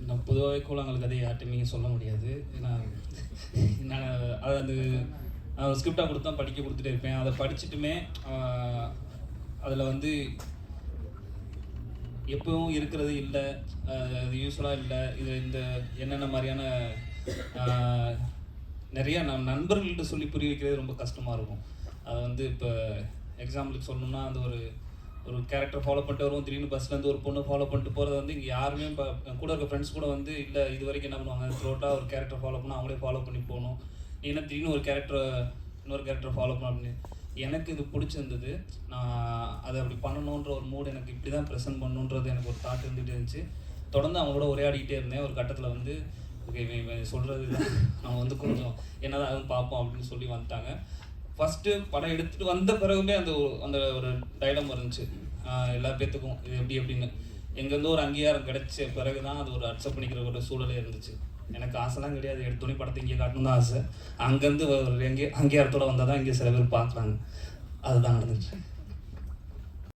நான் பொதுவாகவே கூழாங்கல் கதை யார்ட்டுமே சொல்ல முடியாது. ஏன்னா நான் அது ஒரு ஸ்கிரிப்டாக கொடுத்தா படிக்க கொடுத்துட்டே இருப்பேன். அதை படிச்சுட்டுமே அதில் வந்து எப்பவும் இருக்கிறது இல்லை, அது யூஸ்ஃபுல்லாக இல்லை, இது இந்த என்னென்ன மாதிரியான நிறையா நண்பர்கள்ட்ட சொல்லி புரிய வைக்கிறது ரொம்ப கஷ்டமாக இருக்கும். அது வந்து இப்போ எக்ஸாம்பிளுக்கு சொல்லணும்னா, அந்த ஒரு கேரக்டர் ஃபாலோ பண்ணிட்டு வருவோம், திடீர்னு பஸ்லேருந்து ஒரு பொண்ணு ஃபாலோ பண்ணிட்டு போகிறது வந்து இங்கே யாருமே இப்போ கூட இருக்க ஃப்ரெண்ட்ஸ் கூட வந்து இல்லை இது வரைக்கும் என்ன பண்ணுவாங்க, த்ரோட்டாக ஒரு கேரக்டர் ஃபாலோ பண்ணால் அவங்களே ஃபாலோ பண்ணி போகணும், ஏன்னா திடீர்னு இன்னொரு கேரக்டர் ஃபாலோ பண்ண அப்படின்னு. எனக்கு இது பிடிச்சிருந்தது. நான் அதை அப்படி பண்ணணுன்ற ஒரு மூடு, எனக்கு இப்படி தான் ப்ரெசென்ட் பண்ணணுன்றது எனக்கு ஒரு தாட் இருந்துகிட்டே இருந்துச்சு. தொடர்ந்து அவங்களோட உரையாடிக்கிட்டே இருந்தேன். ஒரு கட்டத்தில் வந்து ஓகே இவன் சொல்கிறது தான், அவங்க வந்து கொஞ்சம் என்னதான் அதுவும் பார்ப்போம் அப்படின்னு சொல்லி வந்துட்டாங்க. ஃபஸ்ட்டு படம் எடுத்துகிட்டு வந்த பிறகுமே அந்த ஒரு டைலம் இருந்துச்சு எல்லா பேர்த்துக்கும், இது எப்படி அப்படின்னு. எங்கேருந்து ஒரு அங்கீகாரம் கிடைச்ச பிறகு தான் அது ஒரு அக்செப்ட் பண்ணிக்கிற ஒரு சூழலே இருந்துச்சு. எனக்கு ஆசைலாம் கிடையாது, எடுத்தோடனே படத்தை இங்கே காட்டணும் தான் ஆசை. அங்கேருந்து ஒரு அங்கீகாரத்தோடு வந்தால் தான் இங்கே சில பேர் பார்க்குறாங்க. அதுதான் நடந்துச்சு.